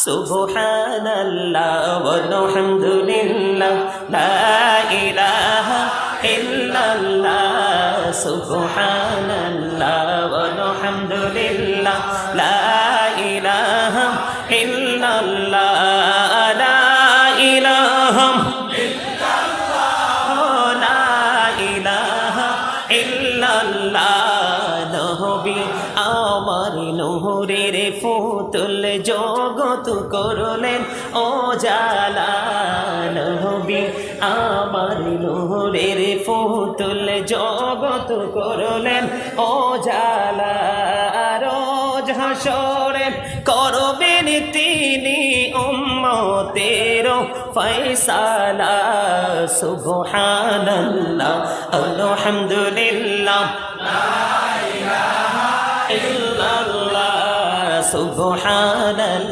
সুবহানাল্লাহ ওয়ালহামদুলিল্লাহ লা ইলাহা ইল্লাল্লাহ সুবহানাল্লাহ ওয়ালহামদুলিল্লাহ লা ইলাহা ইল্লাল্লাহ লা ইলাহা নবী আমার নূরের ফুতুল জগত করলেন ও জালা নবী আমার নূরের ফুতুল জগত করলেন ও জালা রোজ হাসরে করবেন তিনি উম্মতের ফয়সালা সুবহানাল্লাহ আলহামদুলিল্লাহ লা ইলাহা ইল্লাল্লাহ সুবহানাল্লাহ।